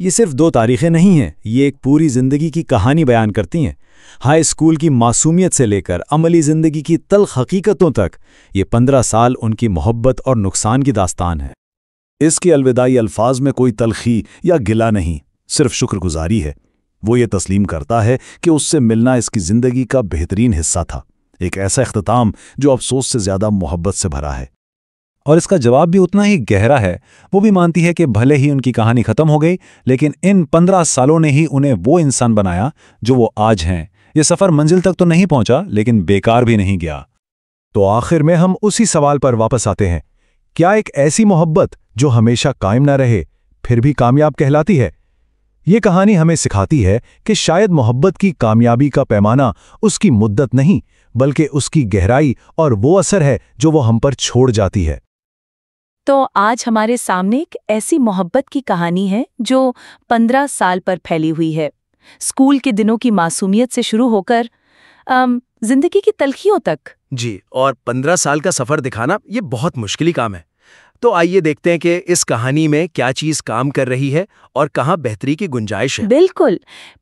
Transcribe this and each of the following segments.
یہ صرف 2 تاریخیں نہیں ہیں، یہ ایک پوری زندگی کی کہانی بیان کرتی ہیں۔ ہائی اسکول کی معصومیت سے لے کر عملی زندگی کی تلخ حقیقتوں تک، یہ 15 سال ان کی محبت اور نقصان کی داستان ہے۔ اس کے الوداعی الفاظ میں کوئی تلخی یا گلہ نہیں، صرف شکر گزاری ہے۔ وہ یہ تسلیم کرتا ہے کہ اس سے ملنا اس کی زندگی کا بہترین حصہ تھا، ایک ایسا اختتام جو افسوس سے زیادہ محبت سے بھرا ہے۔ اور اس کا جواب بھی اتنا ہی گہرا ہے۔ وہ بھی مانتی ہے کہ بھلے ہی ان کی کہانی ختم ہو گئی، لیکن ان 15 سالوں نے ہی انہیں وہ انسان بنایا جو وہ آج ہیں۔ یہ سفر منزل تک تو نہیں پہنچا، لیکن بیکار بھی نہیں گیا۔ تو آخر میں ہم اسی سوال پر واپس آتے ہیں، کیا ایک ایسی محبت جو ہمیشہ قائم نہ رہے پھر بھی کامیاب کہلاتی ہے؟ یہ کہانی ہمیں سکھاتی ہے کہ شاید محبت کی کامیابی کا پیمانہ اس کی مدت نہیں، بلکہ اس کی گہرائی اور وہ اثر ہے جو وہ ہم پر چھوڑ جاتی ہے۔ تو آج ہمارے سامنے ایک ایسی محبت کی کہانی ہے جو 15 سال پر پھیلی ہوئی ہے، اسکول کے دنوں کی معصومیت سے شروع ہو کر زندگی کی تلخیوں تک۔ جی، اور 15 سال کا سفر دکھانا یہ بہت مشکل کام ہے۔ تو آئیے دیکھتے ہیں کہ اس کہانی میں کیا چیز کام کر رہی ہے اور کہاں بہتری کی گنجائش ہے۔ بالکل،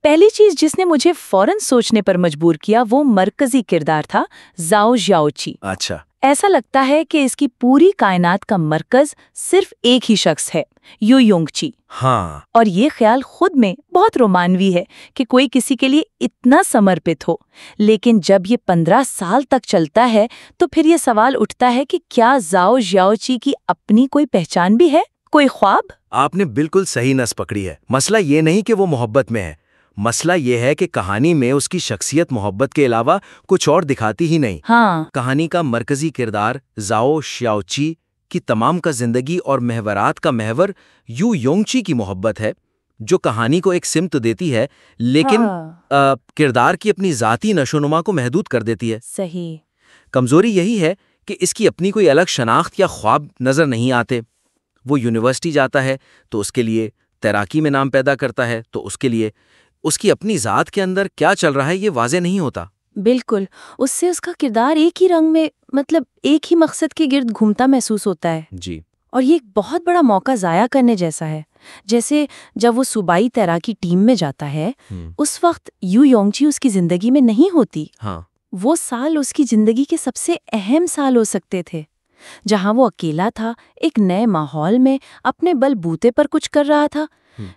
پہلی چیز جس نے مجھے فوراً سوچنے پر مجبور کیا وہ مرکزی کردار تھا، زاؤ ژیاؤچی۔ اچھا، ایسا لگتا ہے کہ اس کی پوری کائنات کا مرکز صرف ایک ہی شخص ہے، یو یونگچی۔ ہاں، اور یہ خیال خود میں بہت رومانوی ہے کہ کوئی کسی کے لیے اتنا سمرپت ہو، لیکن جب یہ 15 سال تک چلتا ہے تو پھر یہ سوال اٹھتا ہے کہ کیا زاؤ ژیاؤچی کی اپنی کوئی پہچان بھی ہے، کوئی خواب؟ آپ نے بالکل صحیح نس پکڑی ہے۔ مسئلہ یہ نہیں کہ وہ محبت میں ہے، مسئلہ یہ ہے کہ کہانی میں اس کی شخصیت محبت کے علاوہ کچھ اور دکھاتی ہی نہیں۔ ہاں، کہانی کا مرکزی کردار زاؤ ژیاؤچی کی تمام کا زندگی اور محورات کا محور یو یونگچی کی محبت ہے، جو کہانی کو ایک سمت دیتی ہے لیکن کردار کی اپنی ذاتی نشوونما کو محدود کر دیتی ہے۔ صحیح۔ کمزوری یہی ہے کہ اس کی اپنی کوئی الگ شناخت یا خواب نظر نہیں آتے۔ وہ یونیورسٹی جاتا ہے تو اس کے لیے، تیراکی میں نام پیدا کرتا ہے تو اس کے لیے، اس کی اپنی ذات کے اندر کیا چل رہا ہے یہ واضح نہیں ہوتا۔ بالکل، اس سے اس کا کردار ایک ہی رنگ میں، مطلب ایک ہی مقصد کے گرد گھومتا محسوس ہوتا ہے۔ جی، اور یہ ایک بہت بڑا موقع ضائع کرنے جیسا ہے۔ جیسے جب وہ صوبائی تیراکی ٹیم میں جاتا ہے، اس وقت یو یونگچی اس کی زندگی میں نہیں ہوتی۔ ہاں، وہ سال اس کی زندگی کے سب سے اہم سال ہو سکتے تھے، جہاں وہ اکیلا تھا، ایک نئے ماحول میں اپنے بل بوتے پر کچھ کر رہا تھا،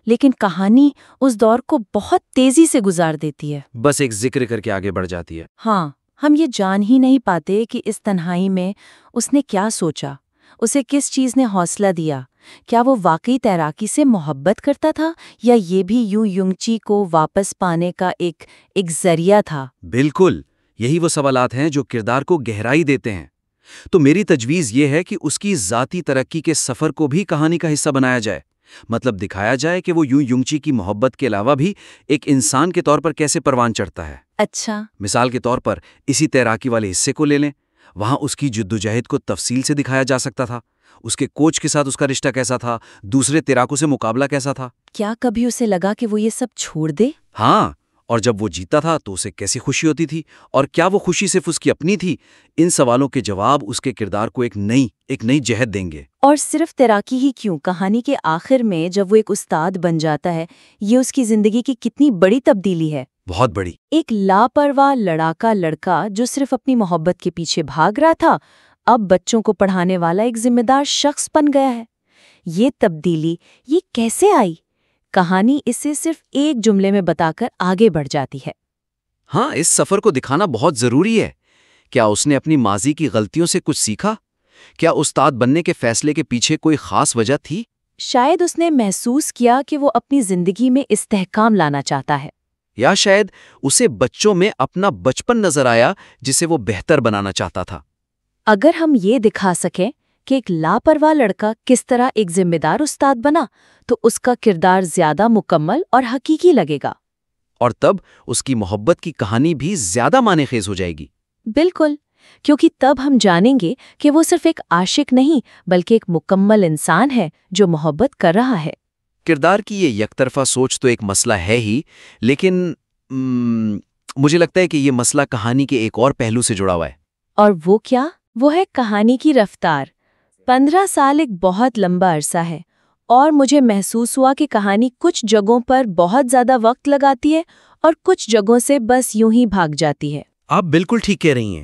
لیکن کہانی اس دور کو بہت تیزی سے گزار دیتی ہے۔ بس ایک ذکر کر کے آگے بڑھ جاتی ہے۔ ہاں، ہم یہ جان ہی نہیں پاتے کہ اس تنہائی میں اس نے کیا سوچا، اسے کس چیز نے حوصلہ دیا۔ کیا وہ واقعی تیراکی سے محبت کرتا تھا یا یہ بھی یو یونگچی کو واپس پانے کا ایک ذریعہ تھا؟ بالکل، یہی وہ سوالات ہیں جو کردار کو گہرائی دیتے ہیں۔ تو میری تجویز یہ ہے کہ اس کی ذاتی ترقی کے سفر کو بھی کہانی کا حصہ بنایا جائے، مطلب دکھایا جائے کہ وہ یو یونگچی کی محبت کے علاوہ بھی ایک انسان کے طور پر کیسے پروان چڑھتا ہے۔ اچھا، مثال کے طور پر اسی تیراکی والے حصے کو لے لیں، وہاں اس کی جدوجہد کو تفصیل سے دکھایا جا سکتا تھا۔ اس کے کوچ کے ساتھ اس کا رشتہ کیسا تھا، دوسرے تیراکوں سے مقابلہ کیسا تھا۔ کیا کبھی اسے لگا کہ وہ یہ سب چھوڑ دے؟ ہاں، اور جب وہ جیتا تھا تو اسے کیسی خوشی ہوتی تھی، اور کیا وہ خوشی صرف اس کی اپنی تھی؟ ان سوالوں کے جواب اس کے کردار کو ایک نئی جہت دیں گے۔ اور صرف تیراکی ہی کیوں، کہانی کے آخر میں جب وہ ایک استاد بن جاتا ہے، یہ اس کی زندگی کی کتنی بڑی تبدیلی ہے۔ بہت بڑی۔ ایک لاپرواہ لڑاکا لڑکا جو صرف اپنی محبت کے پیچھے بھاگ رہا تھا، اب بچوں کو پڑھانے والا ایک ذمہ دار شخص بن گیا ہے۔ یہ تبدیلی یہ کیسے آئی؟ کہانی اسے صرف ایک جملے میں بتا کر آگے بڑھ جاتی ہے۔ ہاں، اس سفر کو دکھانا بہت ضروری ہے۔ کیا اس نے اپنی ماضی کی غلطیوں سے کچھ سیکھا؟ کیا استاد بننے کے فیصلے کے پیچھے کوئی خاص وجہ تھی؟ شاید اس نے محسوس کیا کہ وہ اپنی زندگی میں استحکام لانا چاہتا ہے، یا شاید اسے بچوں میں اپنا بچپن نظر آیا جسے وہ بہتر بنانا چاہتا تھا۔ اگر ہم یہ دکھا سکیں کہ ایک لاپرواہ لڑکا کس طرح ایک ذمہ دار استاد بنا تو اس کا کردار زیادہ مکمل اور حقیقی لگے گا۔ اور تب اس کی محبت کی کہانی بھی زیادہ معنی خیز ہو جائے گی۔ بالکل، کیونکہ تب ہم جانیں گے کہ وہ صرف ایک عاشق نہیں بلکہ ایک مکمل انسان ہے جو محبت کر رہا ہے۔ کردار کی یہ یک طرفہ سوچ تو ایک مسئلہ ہے ہی، لیکن مجھے لگتا ہے کہ یہ مسئلہ کہانی کے ایک اور پہلو سے جڑا ہوا ہے۔ اور وہ کیا؟ وہ ہے کہانی کی رفتار۔ 15 سال ایک بہت لمبا عرصہ ہے، اور مجھے محسوس ہوا کہ کہانی کچھ جگہوں پر بہت زیادہ وقت لگاتی ہے اور کچھ جگہوں سے بس یوں ہی بھاگ جاتی ہے۔ آپ بالکل ٹھیک کہہ رہی ہیں۔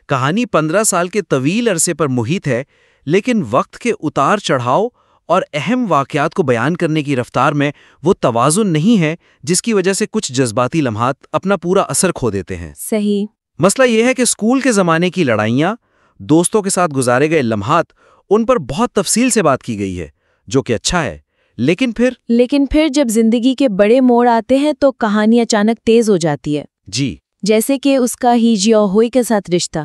کہانی 15 سال کے طویل عرصے پر محیط ہے، لیکن وقت کے اتار چڑھاؤ اور اہم واقعات کو بیان کرنے کی رفتار میں وہ توازن نہیں ہے جس کی وجہ سے کچھ جذباتی لمحات اپنا پورا اثر کھو دیتے ہیں۔ صحیح۔ مسئلہ یہ ہے کہ اسکول کے زمانے کی لڑائیاں، دوستوں کے ساتھ گزارے گئے لمحات، ان پر بہت تفصیل سے بات کی گئی ہے، جو کہ اچھا ہے، لیکن پھر جب زندگی کے بڑے موڑ آتے ہیں تو کہانی اچانک تیز ہو جاتی ہے۔ جی، جیسے کہ اس کا ہی جیو ہوئی کے ساتھ رشتہ،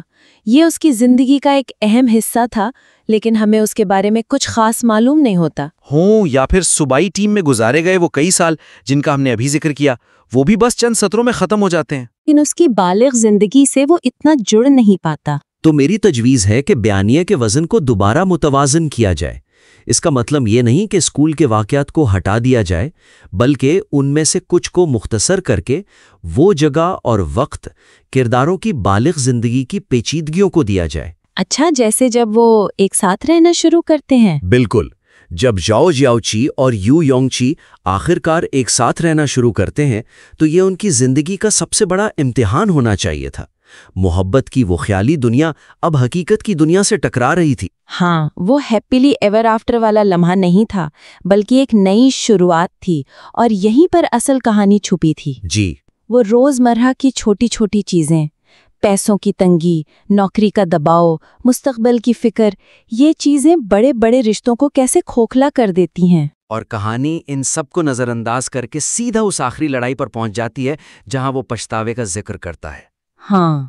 یہ اس کی زندگی کا ایک اہم حصہ تھا، لیکن ہمیں اس کے بارے میں کچھ خاص معلوم نہیں ہوتا۔ یا پھر صوبائی ٹیم میں گزارے گئے وہ کئی سال جن کا ہم نے ابھی ذکر کیا، وہ بھی بس چند سطروں میں ختم ہو جاتے ہیں۔ لیکن اس کی بالغ زندگی سے وہ اتنا جڑ نہیں پاتا۔ تو میری تجویز ہے کہ بیانیے کے وزن کو دوبارہ متوازن کیا جائے۔ اس کا مطلب یہ نہیں کہ اسکول کے واقعات کو ہٹا دیا جائے، بلکہ ان میں سے کچھ کو مختصر کر کے وہ جگہ اور وقت کرداروں کی بالغ زندگی کی پیچیدگیوں کو دیا جائے۔ اچھا، جیسے جب وہ ایک ساتھ رہنا شروع کرتے ہیں۔ بالکل، جب ژاؤ جیاؤچی اور یو یونگچی آخرکار ایک ساتھ رہنا شروع کرتے ہیں تو یہ ان کی زندگی کا سب سے بڑا امتحان ہونا چاہیے تھا۔ محبت کی وہ خیالی دنیا اب حقیقت کی دنیا سے ٹکرا رہی تھی۔ ہاں، وہ ہیپیلی ایور آفٹر والا لمحہ نہیں تھا، بلکہ ایک نئی شروعات تھی، اور یہیں پر اصل کہانی چھپی تھی۔ جی، وہ روزمرہ کی چھوٹی چھوٹی چیزیں، پیسوں کی تنگی، نوکری کا دباؤ، مستقبل کی فکر، یہ چیزیں بڑے بڑے رشتوں کو کیسے کھوکھلا کر دیتی ہیں۔ اور کہانی ان سب کو نظر انداز کر کے سیدھا اس آخری لڑائی پر پہنچ جاتی ہے جہاں وہ پچھتاوے کا ذکر کرتا ہے۔ ہاں،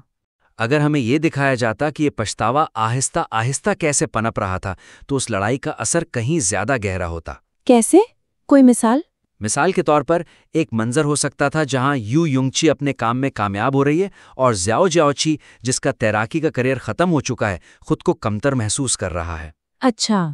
اگر ہمیں یہ دکھایا جاتا کہ یہ پچھتاوا آہستہ آہستہ کیسے پنپ رہا تھا تو اس لڑائی کا اثر کہیں زیادہ گہرا ہوتا۔ کیسے؟ کوئی مثال؟ مثال کے طور پر ایک منظر ہو سکتا تھا جہاں یو یونگچی اپنے کام میں کامیاب ہو رہی ہے اور زیاؤ جیاؤچی، جس کا تیراکی کا کیریئر ختم ہو چکا ہے، خود کو کمتر محسوس کر رہا ہے۔ اچھا۔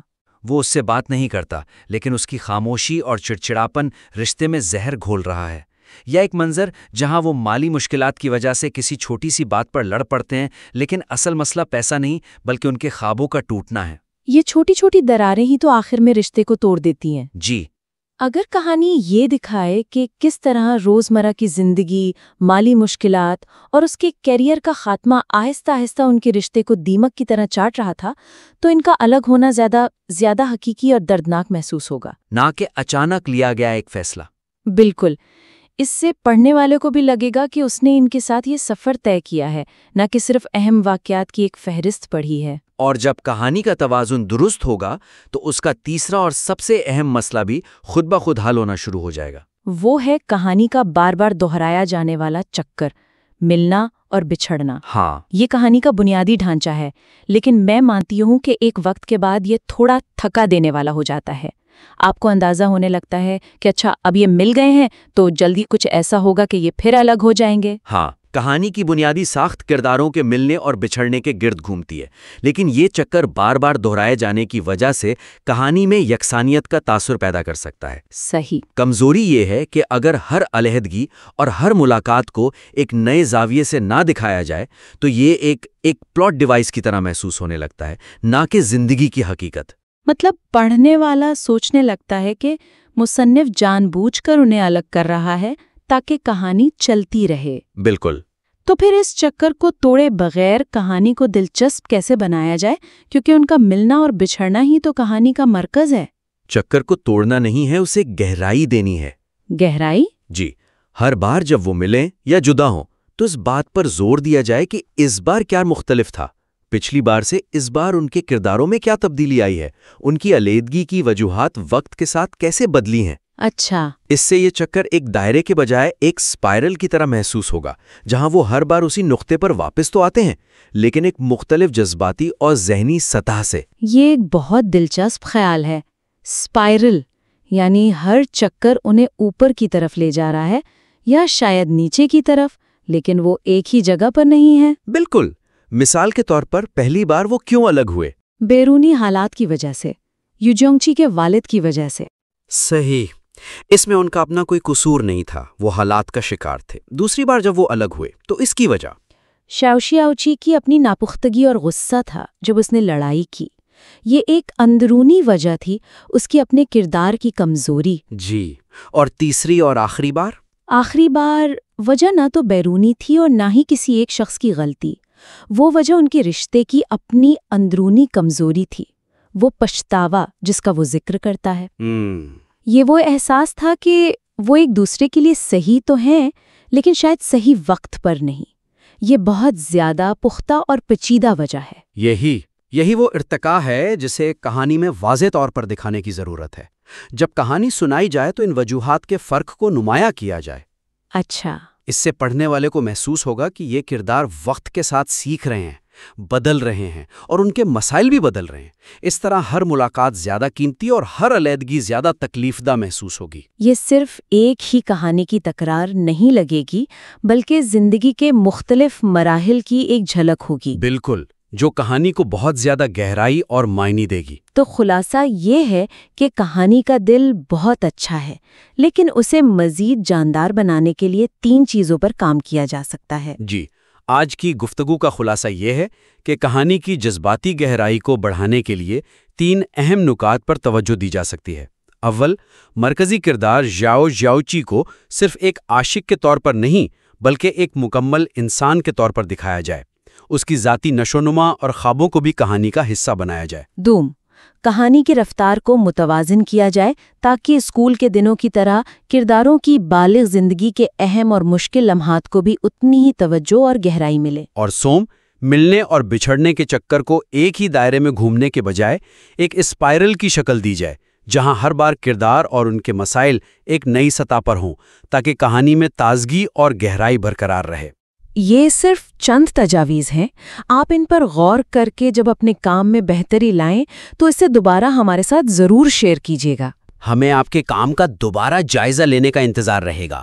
وہ اس سے بات نہیں کرتا، لیکن اس کی خاموشی اور چڑچڑاپن رشتے میں زہر گھول رہا ہے۔ یا ایک منظر جہاں وہ مالی مشکلات کی وجہ سے کسی چھوٹی سی بات پر لڑ پڑتے ہیں، لیکن اصل مسئلہ پیسہ نہیں بلکہ ان کے خوابوں کا ٹوٹنا ہے۔ یہ چھوٹی چھوٹی دراریں ہی تو آخر میں رشتے کو توڑ دیتی ہیں۔ جی، اگر کہانی یہ دکھائے کہ کس طرح روزمرہ کی زندگی، مالی مشکلات اور اس کے کیریئر کا خاتمہ آہستہ آہستہ ان کے رشتے کو دیمک کی طرح چاٹ رہا تھا، تو ان کا الگ ہونا زیادہ حقیقی اور دردناک محسوس ہوگا، نہ کہ اچانک لیا گیا ایک فیصلہ۔ بالکل۔ اس سے پڑھنے والے کو بھی لگے گا کہ اس نے ان کے ساتھ یہ سفر طے کیا ہے، نہ کہ صرف اہم واقعات کی ایک فہرست پڑھی ہے۔ اور جب کہانی کا توازن درست ہوگا تو اس کا تیسرا اور سب سے اہم مسئلہ بھی خود بخود حل ہونا شروع ہو جائے گا۔ وہ ہے کہانی کا بار بار دہرایا جانے والا چکر، ملنا اور بچھڑنا۔ ہاں، یہ کہانی کا بنیادی ڈھانچہ ہے، لیکن میں مانتی ہوں کہ ایک وقت کے بعد یہ تھوڑا تھکا دینے والا ہو جاتا ہے۔ آپ کو اندازہ ہونے لگتا ہے کہ اچھا اب یہ مل گئے ہیں تو جلدی کچھ ایسا ہوگا کہ یہ پھر الگ ہو جائیں گے۔ ہاں، کہانی کی بنیادی ساخت کرداروں کے ملنے اور بچھڑنے کے گرد گھومتی ہے، لیکن یہ چکر بار بار دہرائے جانے کی وجہ سے کہانی میں یکسانیت کا تاثر پیدا کر سکتا ہے۔ صحیح۔ کمزوری یہ ہے کہ اگر ہر علیحدگی اور ہر ملاقات کو ایک نئے زاویے سے نہ دکھایا جائے تو یہ ایک پلاٹ ڈیوائس کی طرح محسوس ہونے لگتا ہے، نہ کہ زندگی کی حقیقت۔ مطلب پڑھنے والا سوچنے لگتا ہے کہ مصنف جان بوجھ کر انہیں الگ کر رہا ہے تاکہ کہانی چلتی رہے۔ بالکل۔ تو پھر اس چکر کو توڑے بغیر کہانی کو دلچسپ کیسے بنایا جائے، کیونکہ ان کا ملنا اور بچھڑنا ہی تو کہانی کا مرکز ہے۔ چکر کو توڑنا نہیں ہے، اسے گہرائی دینی ہے۔ گہرائی؟ جی، ہر بار جب وہ ملیں یا جدا ہوں تو اس بات پر زور دیا جائے کہ اس بار کیا مختلف تھا، پچھلی بار سے اس بار ان کے کرداروں میں کیا تبدیلی آئی ہے، ان کی علیحدگی کی وجوہات وقت کے ساتھ کیسے بدلی ہیں۔ اچھا۔ اس سے یہ چکر ایک دائرے کے بجائے ایک سپائرل کی طرح محسوس ہوگا، جہاں وہ ہر بار اسی نقطے پر واپس تو آتے ہیں، لیکن ایک مختلف جذباتی اور ذہنی سطح سے۔ یہ ایک بہت دلچسپ خیال ہے، سپائرل، یعنی ہر چکر انہیں اوپر کی طرف لے جا رہا ہے یا شاید نیچے کی طرف، لیکن وہ ایک ہی جگہ پر نہیں ہے۔ بالکل۔ مثال کے طور پر پہلی بار وہ کیوں الگ ہوئے؟ بیرونی حالات کی وجہ سے، یوجونگچی کے والد کی وجہ سے۔ صحیح، اس میں ان کا اپنا کوئی قصور نہیں تھا، وہ حالات کا شکار تھے۔ دوسری بار جب وہ الگ ہوئے تو اس کی وجہ شاوشیاوچی کی اپنی ناپختگی اور غصہ تھا جب اس نے لڑائی کی، یہ ایک اندرونی وجہ تھی، اس کی اپنے کردار کی کمزوری۔ جی، اور تیسری اور آخری بار؟ آخری بار وجہ نہ تو بیرونی تھی اور نہ ہی کسی ایک شخص کی غلطی، وہ وجہ ان کے رشتے کی اپنی اندرونی کمزوری تھی، وہ پچھتاوا جس کا وہ ذکر کرتا ہے۔ یہ وہ احساس تھا کہ وہ ایک دوسرے کے لیے صحیح تو ہیں لیکن شاید صحیح وقت پر نہیں۔ یہ بہت زیادہ پختہ اور پیچیدہ وجہ ہے۔ یہی وہ ارتقاء ہے جسے کہانی میں واضح طور پر دکھانے کی ضرورت ہے۔ جب کہانی سنائی جائے تو ان وجوہات کے فرق کو نمایاں کیا جائے۔ اچھا، اس سے پڑھنے والے کو محسوس ہوگا کہ یہ کردار وقت کے ساتھ سیکھ رہے ہیں، بدل رہے ہیں اور ان کے مسائل بھی بدل رہے ہیں۔ اس طرح ہر ملاقات زیادہ قیمتی اور ہر علیحدگی زیادہ تکلیف دہ محسوس ہوگی۔ یہ صرف ایک ہی کہانی کی تکرار نہیں لگے گی بلکہ زندگی کے مختلف مراحل کی ایک جھلک ہوگی۔ بالکل، جو کہانی کو بہت زیادہ گہرائی اور معنی دے گی۔ تو خلاصہ یہ ہے کہ کہانی کا دل بہت اچھا ہے لیکن اسے مزید جاندار بنانے کے لیے 3 چیزوں پر کام کیا جا سکتا ہے۔ جی، آج کی گفتگو کا خلاصہ یہ ہے کہ کہانی کی جذباتی گہرائی کو بڑھانے کے لیے 3 اہم نکات پر توجہ دی جا سکتی ہے۔ اول، مرکزی کردار ژیاؤ ژیاؤچی کو صرف ایک عاشق کے طور پر نہیں بلکہ ایک مکمل انسان کے طور پر دکھایا جائے۔ اس کی ذاتی نشوونما اور خوابوں کو بھی کہانی کا حصہ بنایا جائے۔ دوم، کہانی کی رفتار کو متوازن کیا جائے تاکہ اسکول کے دنوں کی طرح کرداروں کی بالغ زندگی کے اہم اور مشکل لمحات کو بھی اتنی ہی توجہ اور گہرائی ملے۔ اور سوم، ملنے اور بچھڑنے کے چکر کو ایک ہی دائرے میں گھومنے کے بجائے ایک اسپائرل کی شکل دی جائے جہاں ہر بار کردار اور ان کے مسائل ایک نئی سطح پر ہوں تاکہ کہانی میں تازگی اور گہرائی برقرار رہے۔ یہ صرف چند تجاویز ہیں، آپ ان پر غور کر کے جب اپنے کام میں بہتری لائیں تو اسے دوبارہ ہمارے ساتھ ضرور شیئر کیجیے گا۔ ہمیں آپ کے کام کا دوبارہ جائزہ لینے کا انتظار رہے گا۔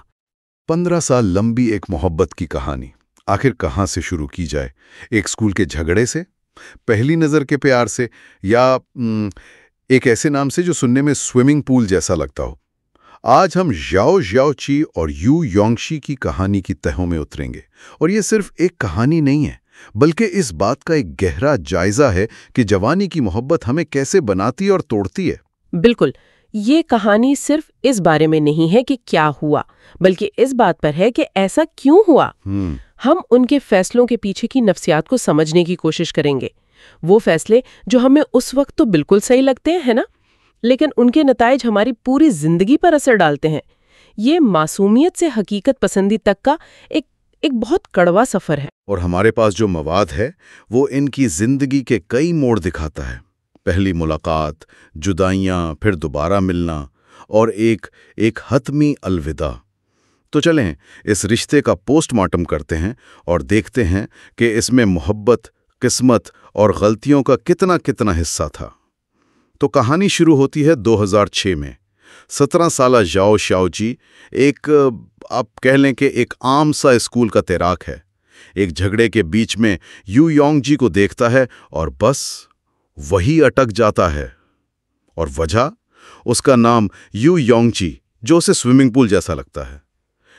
15 سال لمبی ایک محبت کی کہانی آخر کہاں سے شروع کی جائے؟ ایک اسکول کے جھگڑے سے، پہلی نظر کے پیار سے، یا ایک ایسے نام سے جو سننے میں سوئمنگ پول جیسا لگتا ہو؟ آج ہم ژیاؤ ژیاؤچی اور یو یونگشی کی کہانی کی تہوں میں اتریں گے، اور یہ صرف ایک کہانی نہیں ہے بلکہ اس بات کا ایک گہرا جائزہ ہے کہ جوانی کی محبت ہمیں کیسے بناتی اور توڑتی ہے۔ بالکل، یہ کہانی صرف اس بارے میں نہیں ہے کہ کیا ہوا، بلکہ اس بات پر ہے کہ ایسا کیوں ہوا۔ ہم ان کے فیصلوں کے پیچھے کی نفسیات کو سمجھنے کی کوشش کریں گے، وہ فیصلے جو ہمیں اس وقت تو بالکل صحیح لگتے ہیں نا، لیکن ان کے نتائج ہماری پوری زندگی پر اثر ڈالتے ہیں۔ یہ معصومیت سے حقیقت پسندی تک کا ایک بہت کڑوا سفر ہے۔ اور ہمارے پاس جو مواد ہے وہ ان کی زندگی کے کئی موڑ دکھاتا ہے۔ پہلی ملاقات، جدائیاں، پھر دوبارہ ملنا، اور ایک حتمی الوداع۔ تو چلیں اس رشتے کا پوسٹ مارٹم کرتے ہیں اور دیکھتے ہیں کہ اس میں محبت، قسمت اور غلطیوں کا کتنا حصہ تھا۔ تو کہانی شروع ہوتی ہے 2006 میں۔ 17 سالہ ژیاؤ ژیاؤچی آپ کہہ لیں کہ ایک عام سا اسکول کا تیراک ہے۔ ایک جھگڑے کے بیچ میں یو یونگ جی کو دیکھتا ہے اور بس وہی اٹک جاتا ہے۔ اور وجہ؟ اس کا نام یو یونگ چی، جو اسے سوئمنگ پول جیسا لگتا ہے۔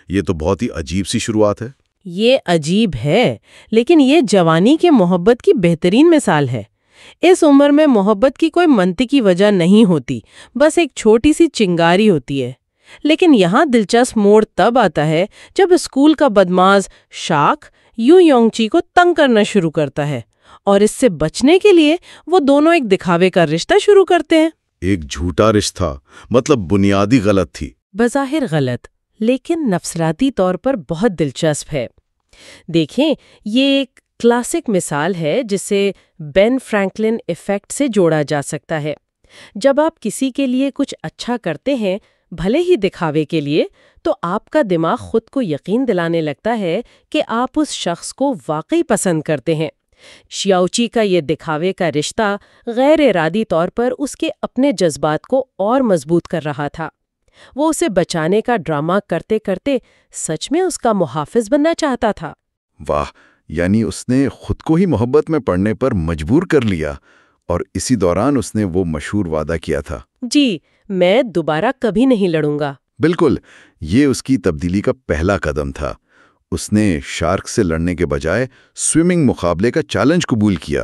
یہ تو بہت ہی عجیب سی شروعات ہے۔ یہ عجیب ہے، لیکن یہ جوانی کے محبت کی بہترین مثال ہے۔ اس عمر میں محبت کی کوئی منطقی وجہ نہیں ہوتی، بس ایک چھوٹی سی چنگاری ہوتی ہے۔ لیکن یہاں دلچسپ موڑ تب آتا ہے جب اسکول کا بدماش شاک یو یونگ چی کو تنگ کرنا شروع کرتا ہے، اور اس سے بچنے کے لیے وہ دونوں ایک دکھاوے کا رشتہ شروع کرتے ہیں۔ ایک جھوٹا رشتہ، مطلب بنیادی غلط تھی۔ بظاہر غلط، لیکن نفسیاتی طور پر بہت دلچسپ ہے۔ دیکھیں، یہ ایک کلاسک مثال ہے جسے بین فرینکلن ایفیکٹ سے جوڑا جا سکتا ہے۔ جب آپ کسی کے لیے کچھ اچھا کرتے ہیں، بھلے ہی دکھاوے کے لیے، تو آپ کا دماغ خود کو یقین دلانے لگتا ہے کہ آپ اس شخص کو واقعی پسند کرتے ہیں۔ ژیاؤچی کا یہ دکھاوے کا رشتہ غیر ارادی طور پر اس کے اپنے جذبات کو اور مضبوط کر رہا تھا۔ وہ اسے بچانے کا ڈرامہ کرتے کرتے سچ میں اس کا محافظ بننا چاہتا تھا۔ واہ، یعنی اس نے خود کو ہی محبت میں پڑنے پر مجبور کر لیا، اور اسی دوران اس نے وہ مشہور وعدہ کیا تھا، جی، میں دوبارہ کبھی نہیں لڑوں گا۔ بالکل، یہ اس کی تبدیلی کا پہلا قدم تھا۔ اس نے شارک سے لڑنے کے بجائے سوئمنگ مقابلے کا چیلنج قبول کیا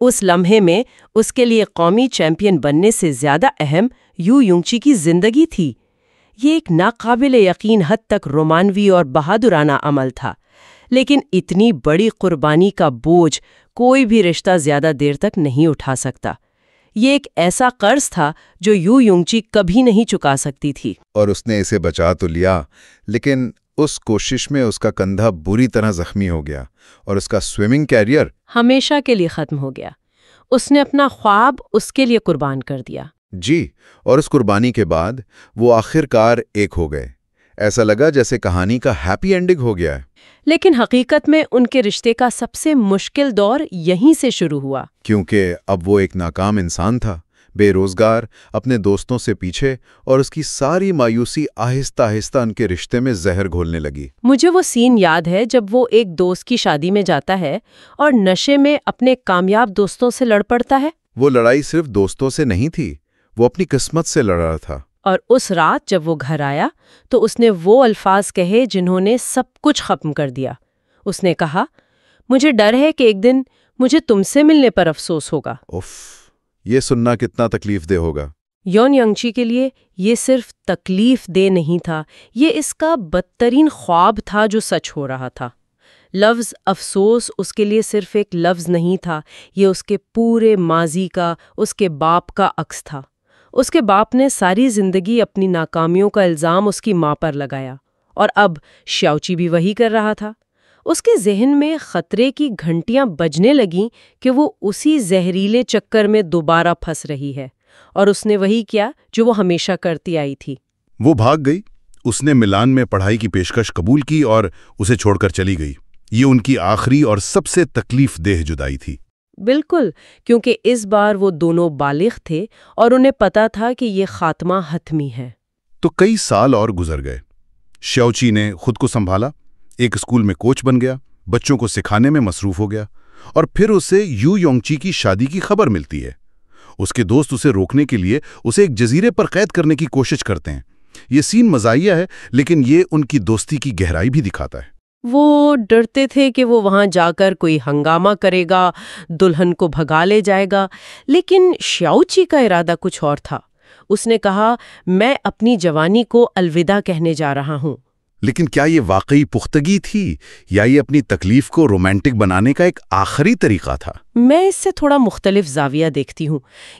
اس لمحے میں اس کے لیے قومی چیمپئن بننے سے زیادہ اہم یو یونگچی کی زندگی تھی۔ یہ ایک ناقابل یقین حد تک رومانوی اور بہادرانہ عمل تھا، لیکن اتنی بڑی قربانی کا بوجھ کوئی بھی رشتہ زیادہ دیر تک نہیں اٹھا سکتا۔ یہ ایک ایسا قرض تھا جو یو یونگچی کبھی نہیں چکا سکتی تھی۔ اور اس نے اسے بچا تو لیا، لیکن اس کوشش میں اس کا کندھا بری طرح زخمی ہو گیا اور اس کا سوئمنگ کیریئر ہمیشہ کے لیے ختم ہو گیا۔ اس نے اپنا خواب اس کے لیے قربان کر دیا۔ جی، اور اس قربانی کے بعد وہ آخر کار ایک ہو گئے۔ ایسا لگا جیسے کہانی کا ہیپی اینڈنگ ہو گیا ہے۔ لیکن حقیقت میں ان کے رشتے کا سب سے مشکل دور یہیں سے شروع ہوا۔ کیونکہ اب وہ ایک ناکام انسان تھا، بے روزگار، اپنے دوستوں سے پیچھے، اور اس کی ساری مایوسی آہستہ آہستہ ان کے رشتے میں زہر گھولنے لگی۔ مجھے وہ سین یاد ہے جب وہ ایک دوست کی شادی میں جاتا ہے اور نشے میں اپنے کامیاب دوستوں سے لڑ پڑتا ہے۔ وہ لڑائی صرف دوستوں سے نہیں تھی، وہ اپنی قسمت سے لڑ رہا تھا۔ اور اس رات جب وہ گھر آیا تو اس نے وہ الفاظ کہے جنہوں نے سب کچھ ختم کر دیا۔ اس نے کہا، مجھے ڈر ہے کہ ایک دن مجھے تم سے ملنے پر افسوس ہوگا۔ اف، یہ سننا کتنا تکلیف دہ ہوگا۔ یون یونگچی کے لیے یہ صرف تکلیف دہ نہیں تھا، یہ اس کا بدترین خواب تھا جو سچ ہو رہا تھا۔ لفظ افسوس اس کے لیے صرف ایک لفظ نہیں تھا، یہ اس کے پورے ماضی کا، اس کے باپ کا عکس تھا۔ اس کے باپ نے ساری زندگی اپنی ناکامیوں کا الزام اس کی ماں پر لگایا، اور اب شیاؤچی بھی وہی کر رہا تھا۔ اس کے ذہن میں خطرے کی گھنٹیاں بجنے لگیں کہ وہ اسی زہریلے چکر میں دوبارہ پھنس رہی ہے، اور اس نے وہی کیا جو وہ ہمیشہ کرتی آئی تھی۔ وہ بھاگ گئی۔ اس نے ملان میں پڑھائی کی پیشکش قبول کی اور اسے چھوڑ کر چلی گئی۔ یہ ان کی آخری اور سب سے تکلیف دہ جدائی تھی۔ بالکل، کیونکہ اس بار وہ دونوں بالغ تھے اور انہیں پتا تھا کہ یہ خاتمہ حتمی ہے۔ تو کئی سال اور گزر گئے۔ شیاؤچی نے خود کو سنبھالا، ایک اسکول میں کوچ بن گیا، بچوں کو سکھانے میں مصروف ہو گیا، اور پھر اسے یو یونگچی کی شادی کی خبر ملتی ہے۔ اس کے دوست اسے روکنے کے لیے اسے ایک جزیرے پر قید کرنے کی کوشش کرتے ہیں۔ یہ سین مزاحیہ ہے، لیکن یہ ان کی دوستی کی گہرائی بھی دکھاتا ہے۔ وہ ڈرتے تھے کہ وہ وہاں جا کر کوئی ہنگامہ کرے گا، دلہن کو بھگا لے جائے گا، لیکن شیاؤچی کا ارادہ کچھ اور تھا۔ اس نے کہا، میں اپنی جوانی کو الوداع کہنے جا رہا ہوں۔ لیکن کیا یہ واقعی پختگی تھی، یا یہ اپنی تکلیف کو رومانٹک بنانے کا ایک آخری طریقہ تھا؟ میں اس سے تھوڑا مختلف زاویہ دیکھتی ہوں۔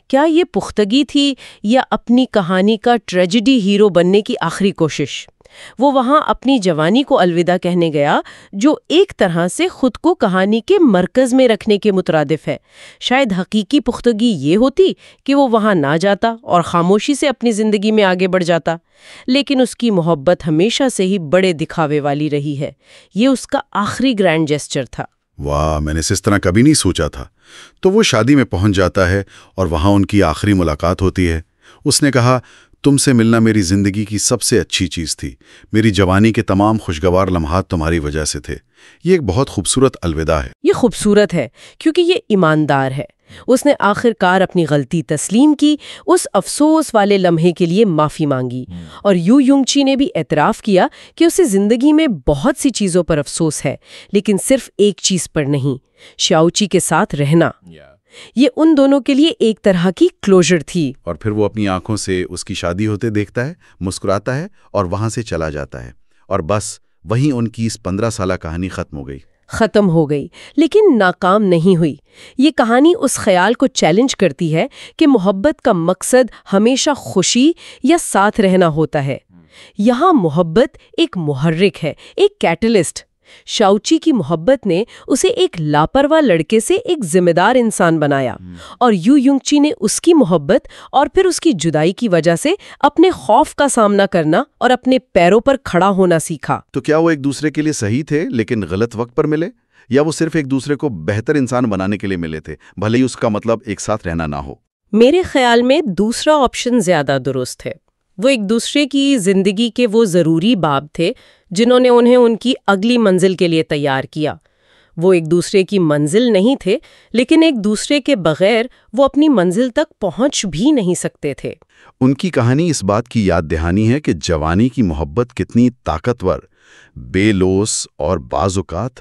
کیا یہ پختگی تھی یا اپنی کہانی کا ٹریجڈی ہیرو بننے کی آخری کوشش؟ وہ وہاں اپنی جوانی کو الوداع کہنے گیا، جو ایک طرح سے خود کو کہانی کے مرکز میں رکھنے کے مترادف ہے۔ شاید حقیقی پختگی یہ ہوتی کہ وہ وہاں نہ جاتا اور خاموشی سے اپنی زندگی میں آگے بڑھ جاتا، لیکن اس کی محبت ہمیشہ سے ہی بڑے دکھاوے والی رہی ہے۔ یہ اس کا آخری گرینڈ جیسچر تھا۔ واہ، میں نے اس طرح کبھی نہیں سوچا تھا۔ تو وہ شادی میں پہنچ جاتا ہے اور وہاں ان کی آخری ملاقات ہوتی ہے۔ اس نے کہا، تم سے ملنا میری زندگی کی سب سے اچھی چیز تھی، میری جوانی کے تمام خوشگوار لمحات تمہاری وجہ سے تھے۔ یہ ایک بہت خوبصورت الوداع ہے۔ یہ خوبصورت ہے کیونکہ یہ ایماندار ہے۔ اس نے آخر کار اپنی غلطی تسلیم کی، اس افسوس والے لمحے کے لیے معافی مانگی، اور یو یونگچی نے بھی اعتراف کیا کہ اسے زندگی میں بہت سی چیزوں پر افسوس ہے، لیکن صرف ایک چیز پر نہیں، شیاؤچی کے ساتھ رہنا۔ یہ ان دونوں کے لیے ایک طرح کی کلوزر تھی۔ اور پھر وہ اپنی آنکھوں سے اس کی شادی ہوتے دیکھتا ہے، مسکراتا ہے اور وہاں سے چلا جاتا ہے، اور بس وہیں ان کی اس 15 سالہ کہانی ختم ہو گئی۔ لیکن ناکام نہیں ہوئی۔ یہ کہانی اس خیال کو چیلنج کرتی ہے کہ محبت کا مقصد ہمیشہ خوشی یا ساتھ رہنا ہوتا ہے۔ یہاں محبت ایک محرک ہے، ایک کیٹلسٹ۔ شیاؤچی کی محبت نے اسے ایک لاپرواہ لڑکے سے ایک ذمہ دار انسان بنایا، اور یو یونگچی نے اس کی محبت اور پھر اس کی جدائی کی وجہ سے اپنے خوف کا سامنا کرنا اور اپنے پیروں پر کھڑا ہونا سیکھا۔ تو کیا وہ ایک دوسرے کے لیے صحیح تھے لیکن غلط وقت پر ملے، یا وہ صرف ایک دوسرے کو بہتر انسان بنانے کے لیے ملے تھے، بھلے ہی اس کا مطلب ایک ساتھ رہنا نہ ہو؟ میرے خیال میں دوسرا آپشن زیادہ درست ہے۔ وہ ایک دوسرے کی زندگی کے وہ ضروری باب تھے جنہوں نے انہیں ان کی اگلی منزل کے لیے تیار کیا۔ وہ ایک دوسرے کی منزل نہیں تھے، لیکن ایک دوسرے کے بغیر وہ اپنی منزل تک پہنچ بھی نہیں سکتے تھے۔ ان کی کہانی اس بات کی یاد دہانی ہے کہ جوانی کی محبت کتنی طاقتور، بے لوث اور بعض اوقات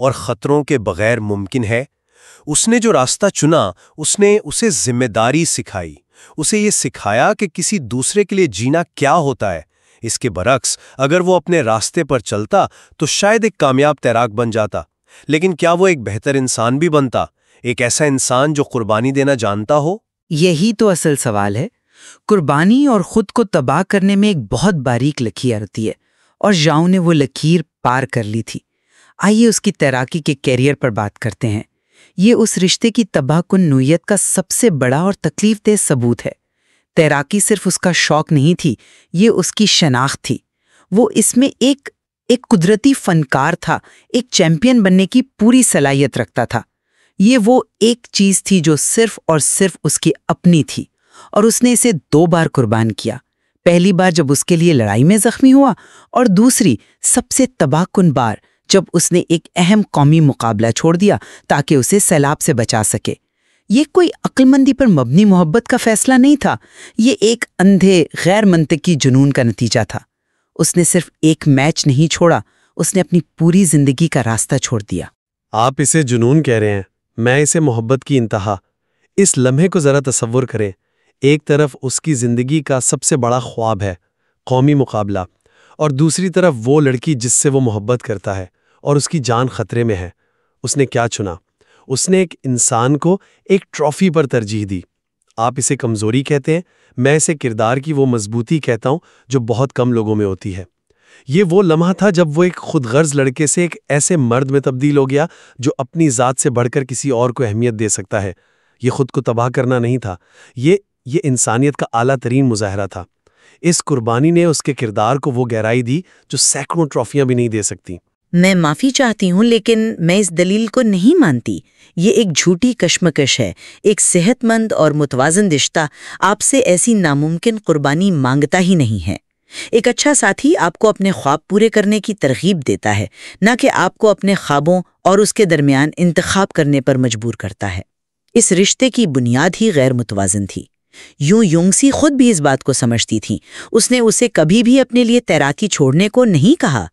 اور خطروں کے بغیر ممکن ہے؟ اس نے جو راستہ چنا اس نے اسے ذمہ داری سکھائی، اسے یہ سکھایا کہ کسی دوسرے کے لیے جینا کیا ہوتا ہے۔ اس کے برعکس اگر وہ اپنے راستے پر چلتا تو شاید ایک کامیاب تیراک بن جاتا، لیکن کیا وہ ایک بہتر انسان بھی بنتا، ایک ایسا انسان جو قربانی دینا جانتا ہو؟ یہی تو اصل سوال ہے۔ قربانی اور خود کو تباہ کرنے میں ایک بہت باریک لکیر آتی ہے، اور ژاؤ نے وہ لکیر پار کر لی تھی۔ آئیے اس کی تیراکی کے کیریئر پر بات کرتے ہیں۔ یہ اس رشتے کی تباہ کن نوعیت کا سب سے بڑا اور تکلیف دہ ثبوت ہے۔ تیراکی صرف اس کا شوق نہیں تھی، یہ اس کی شناخت تھی۔ وہ اس میں ایک قدرتی فنکار تھا، ایک چیمپئن بننے کی پوری صلاحیت رکھتا تھا۔ یہ وہ ایک چیز تھی جو صرف اور صرف اس کی اپنی تھی، اور اس نے اسے 2 بار قربان کیا۔ پہلی بار جب اس کے لیے لڑائی میں زخمی ہوا، اور دوسری سب سے تباہ کن بار جب اس نے ایک اہم قومی مقابلہ چھوڑ دیا تاکہ اسے سیلاب سے بچا سکے۔ یہ کوئی عقل مندی پر مبنی محبت کا فیصلہ نہیں تھا، یہ ایک اندھے غیر منطقی جنون کا نتیجہ تھا۔ اس نے صرف ایک میچ نہیں چھوڑا، اس نے اپنی پوری زندگی کا راستہ چھوڑ دیا۔ آپ اسے جنون کہہ رہے ہیں، میں اسے محبت کی انتہا۔ اس لمحے کو ذرا تصور کریں، ایک طرف اس کی زندگی کا سب سے بڑا خواب ہے، قومی مقابلہ، اور دوسری طرف وہ لڑکی جس سے وہ محبت کرتا ہے اور اس کی جان خطرے میں ہے۔ اس نے کیا چنا؟ اس نے ایک انسان کو ایک ٹرافی پر ترجیح دی۔ آپ اسے کمزوری کہتے ہیں، میں اسے کردار کی وہ مضبوطی کہتا ہوں جو بہت کم لوگوں میں ہوتی ہے۔ یہ وہ لمحہ تھا جب وہ ایک خود غرض لڑکے سے ایک ایسے مرد میں تبدیل ہو گیا جو اپنی ذات سے بڑھ کر کسی اور کو اہمیت دے سکتا ہے۔ یہ خود کو تباہ کرنا نہیں تھا، یہ انسانیت کا اعلیٰ ترین مظاہرہ تھا۔ اس قربانی نے اس کے کردار کو وہ گہرائی دی جو سینکڑوں ٹرافیاں بھی نہیں دے سکتی۔ میں معافی چاہتی ہوں، لیکن میں اس دلیل کو نہیں مانتی۔ یہ ایک جھوٹی کشمکش ہے۔ ایک صحت مند اور متوازن رشتہ آپ سے ایسی ناممکن قربانی مانگتا ہی نہیں ہے۔ ایک اچھا ساتھی آپ کو اپنے خواب پورے کرنے کی ترغیب دیتا ہے، نہ کہ آپ کو اپنے خوابوں اور اس کے درمیان انتخاب کرنے پر مجبور کرتا ہے۔ اس رشتے کی بنیاد ہی غیر متوازن تھی۔ یونگسی خود بھی اس بات کو سمجھتی تھی۔ اس نے اسے کبھی بھی اپنے لیے تیراکی چھوڑنے کو نہیں کہا۔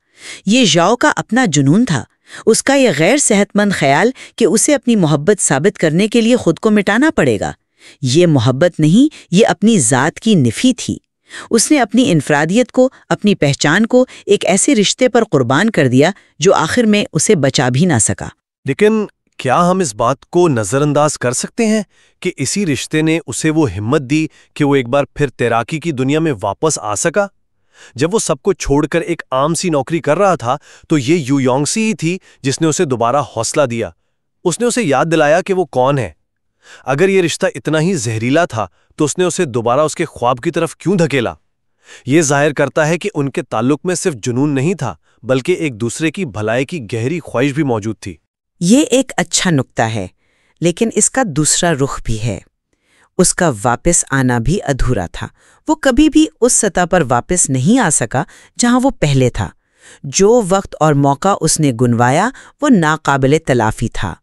یہ ژاؤ کا اپنا جنون تھا، اس کا یہ غیر صحت مند خیال کہ اسے اپنی محبت ثابت کرنے کے لیے خود کو مٹانا پڑے گا۔ یہ محبت نہیں، یہ اپنی ذات کی نفی تھی۔ اس نے اپنی انفرادیت کو، اپنی پہچان کو ایک ایسے رشتے پر قربان کر دیا جو آخر میں اسے بچا بھی نہ سکا۔ لیکن کیا ہم اس بات کو نظر انداز کر سکتے ہیں کہ اسی رشتے نے اسے وہ ہمت دی کہ وہ ایک بار پھر تیراکی کی دنیا میں واپس آ سکا؟ جب وہ سب کو چھوڑ کر ایک عام سی نوکری کر رہا تھا تو یہ یونگسی ہی تھی جس نے اسے دوبارہ حوصلہ دیا۔ اس نے اسے یاد دلایا کہ وہ کون ہے۔ اگر یہ رشتہ اتنا ہی زہریلا تھا تو اس نے اسے دوبارہ اس کے خواب کی طرف کیوں دھکیلا؟ یہ ظاہر کرتا ہے کہ ان کے تعلق میں صرف جنون نہیں تھا، بلکہ ایک دوسرے کی بھلائی کی گہری خواہش بھی موجود تھی۔ یہ ایک اچھا نکتہ ہے، لیکن اس کا دوسرا رخ بھی ہے۔ اس کا واپس آنا بھی ادھورا تھا۔ وہ کبھی بھی اس سطح پر واپس نہیں آ سکا جہاں وہ پہلے تھا۔ جو وقت اور موقع اس نے گنوایا وہ ناقابل تلافی تھا،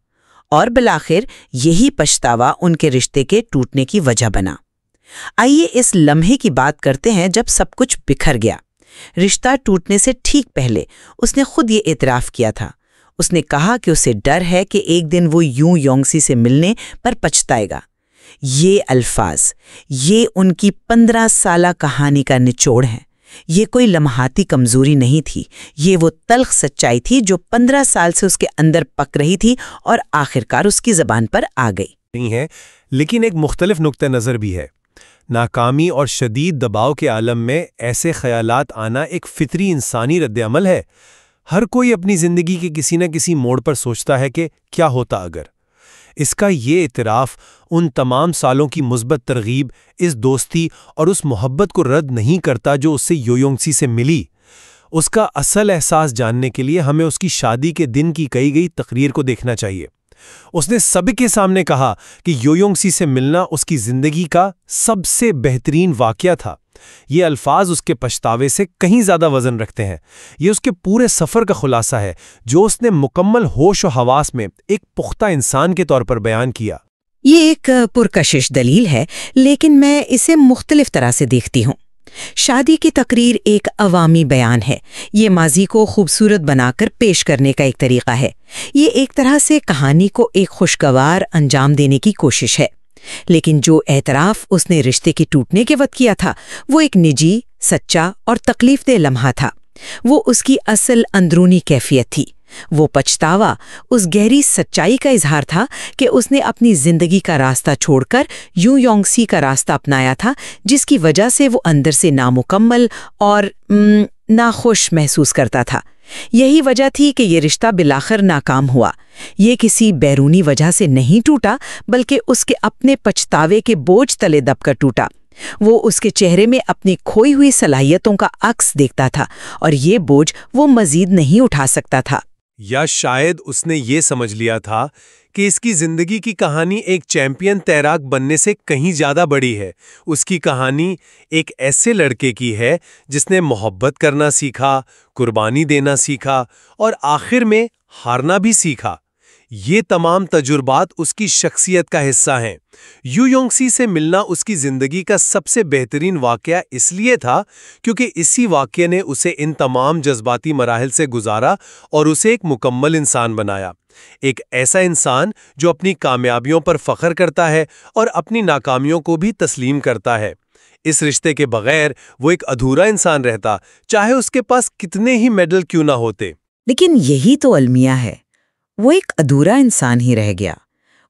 اور بالآخر یہی پچھتاوا ان کے رشتے کے ٹوٹنے کی وجہ بنا۔ آئیے اس لمحے کی بات کرتے ہیں جب سب کچھ بکھر گیا۔ رشتہ ٹوٹنے سے ٹھیک پہلے اس نے خود یہ اعتراف کیا تھا۔ اس نے کہا کہ اسے ڈر ہے کہ ایک دن وہ یونگسی سے ملنے پر پچھتائے گا۔ یہ الفاظ، یہ ان کی 15 سالہ کہانی کا نچوڑ ہے۔ یہ کوئی لمحاتی کمزوری نہیں تھی، یہ وہ تلخ سچائی تھی جو 15 سال سے اس کے اندر پک رہی تھی اور آخرکار اس کی زبان پر آ گئی۔ نہیں ہے، لیکن ایک مختلف نقطہ نظر بھی ہے۔ ناکامی اور شدید دباؤ کے عالم میں ایسے خیالات آنا ایک فطری انسانی رد عمل ہے۔ ہر کوئی اپنی زندگی کے کسی نہ کسی موڑ پر سوچتا ہے کہ کیا ہوتا اگر۔ اس کا یہ اعتراف ان تمام سالوں کی مثبت ترغیب، اس دوستی اور اس محبت کو رد نہیں کرتا جو اس سے یونگسی سے ملی۔ اس کا اصل احساس جاننے کے لیے ہمیں اس کی شادی کے دن کی کہی گئی تقریر کو دیکھنا چاہیے۔ اس نے سب کے سامنے کہا کہ یونگسی سے ملنا اس کی زندگی کا سب سے بہترین واقعہ تھا۔ یہ الفاظ اس کے پچھتاوے سے کہیں زیادہ وزن رکھتے ہیں۔ یہ اس کے پورے سفر کا خلاصہ ہے جو اس نے مکمل ہوش و حواس میں ایک پختہ انسان کے طور پر بیان کیا۔ یہ ایک پرکشش دلیل ہے، لیکن میں اسے مختلف طرح سے دیکھتی ہوں۔ شادی کی تقریر ایک عوامی بیان ہے. یہ ماضی کو خوبصورت بنا کر پیش کرنے کا ایک طریقہ ہے. یہ ایک طرح سے کہانی کو ایک خوشگوار انجام دینے کی کوشش ہے. لیکن جو اعتراف اس نے رشتے کے ٹوٹنے کے وقت کیا تھا وہ ایک نجی، سچا اور تکلیف دہ لمحہ تھا. وہ اس کی اصل اندرونی کیفیت تھی. وہ پچھتاوا اس گہری سچائی کا اظہار تھا کہ اس نے اپنی زندگی کا راستہ چھوڑ کر یو یونگسی کا راستہ اپنایا تھا، جس کی وجہ سے وہ اندر سے نامکمل اور ناخوش محسوس کرتا تھا. یہی وجہ تھی کہ یہ رشتہ بالآخر ناکام ہوا. یہ کسی بیرونی وجہ سے نہیں ٹوٹا، بلکہ اس کے اپنے پچھتاوے کے بوجھ تلے دب کر ٹوٹا. وہ اس کے چہرے میں اپنی کھوئی ہوئی صلاحیتوں کا عکس دیکھتا تھا، اور یہ بوجھ وہ مزید نہیں اٹھا سکتا تھا. یا شاید اس نے یہ سمجھ لیا تھا کہ اس کی زندگی کی کہانی ایک چیمپئن تیراک بننے سے کہیں زیادہ بڑی ہے. اس کی کہانی ایک ایسے لڑکے کی ہے جس نے محبت کرنا سیکھا، قربانی دینا سیکھا اور آخر میں ہارنا بھی سیکھا. یہ تمام تجربات اس کی شخصیت کا حصہ ہیں. یو یونگسی سے ملنا اس کی زندگی کا سب سے بہترین واقعہ اس لیے تھا کیونکہ اسی واقعے نے اسے ان تمام جذباتی مراحل سے گزارا اور اسے ایک مکمل انسان بنایا. ایک ایسا انسان جو اپنی کامیابیوں پر فخر کرتا ہے اور اپنی ناکامیوں کو بھی تسلیم کرتا ہے. اس رشتے کے بغیر وہ ایک ادھورا انسان رہتا، چاہے اس کے پاس کتنے ہی میڈل کیوں نہ ہوتے. لیکن یہی تو المیہ ہے. وہ ایک ادھورا انسان ہی رہ گیا.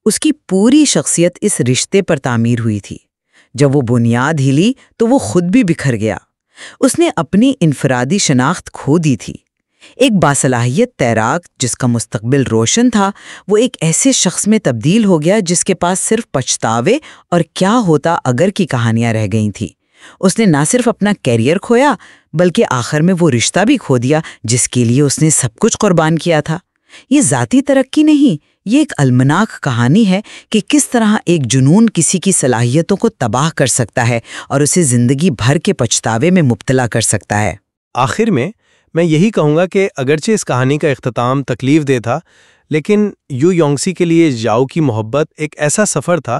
اس کی پوری شخصیت اس رشتے پر تعمیر ہوئی تھی. جب وہ بنیاد ہلی تو وہ خود بھی بکھر گیا. اس نے اپنی انفرادی شناخت کھو دی تھی. ایک باصلاحیت تیراک جس کا مستقبل روشن تھا، وہ ایک ایسے شخص میں تبدیل ہو گیا جس کے پاس صرف پچھتاوے اور کیا ہوتا اگر کی کہانیاں رہ گئی تھیں. اس نے نہ صرف اپنا کیریئر کھویا بلکہ آخر میں وہ رشتہ بھی کھو دیا جس کے لیے اس نے سب کچھ قربان کیا تھا. یہ ذاتی ترقی نہیں، یہ ایک المناک کہانی ہے کہ کس طرح ایک جنون کسی کی صلاحیتوں کو تباہ کر سکتا ہے اور اسے زندگی بھر کے پچھتاوے میں مبتلا کر سکتا ہے. آخر میں یہی کہوں گا کہ اگرچہ اس کہانی کا اختتام تکلیف دہ تھا، لیکن یو یونگسی کے لیے ژاؤ کی محبت ایک ایسا سفر تھا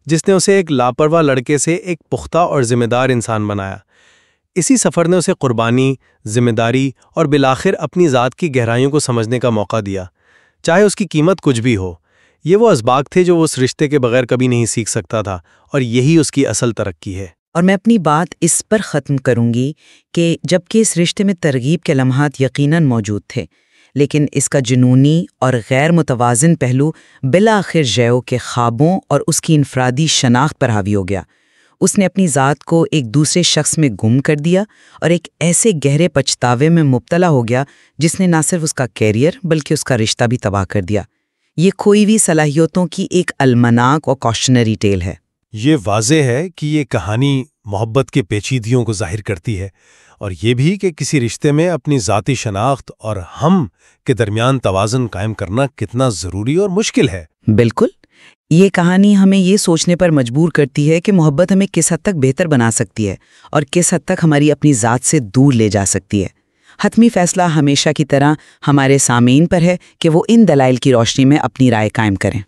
جس نے اسے ایک لاپرواہ لڑکے سے ایک پختہ اور ذمہ دار انسان بنایا. اسی سفر نے اسے قربانی، ذمہ داری اور بالآخر اپنی ذات کی گہرائیوں کو سمجھنے کا موقع دیا، چاہے اس کی قیمت کچھ بھی ہو. یہ وہ اسباق تھے جو وہ اس رشتے کے بغیر کبھی نہیں سیکھ سکتا تھا، اور یہی اس کی اصل ترقی ہے. اور میں اپنی بات اس پر ختم کروں گی کہ جبکہ اس رشتے میں ترغیب کے لمحات یقیناً موجود تھے، لیکن اس کا جنونی اور غیر متوازن پہلو بالآخر ژاؤ کے خوابوں اور اس کی انفرادی شناخت پر حاوی ہو گیا. اس نے اپنی ذات کو ایک دوسرے شخص میں گم کر دیا اور ایک ایسے گہرے پچھتاوے میں مبتلا ہو گیا جس نے نہ صرف اس کا کیریئر بلکہ اس کا رشتہ بھی تباہ کر دیا. یہ کھوئی ہوئی صلاحیتوں کی ایک المناک اور کوشنری ٹیل ہے. یہ واضح ہے کہ یہ کہانی محبت کے پیچیدگیوں کو ظاہر کرتی ہے، اور یہ بھی کہ کسی رشتے میں اپنی ذاتی شناخت اور ہم کے درمیان توازن قائم کرنا کتنا ضروری اور مشکل ہے. بالکل. یہ کہانی ہمیں یہ سوچنے پر مجبور کرتی ہے کہ محبت ہمیں کس حد تک بہتر بنا سکتی ہے اور کس حد تک ہماری اپنی ذات سے دور لے جا سکتی ہے. حتمی فیصلہ ہمیشہ کی طرح ہمارے سامعین پر ہے کہ وہ ان دلائل کی روشنی میں اپنی رائے قائم کریں.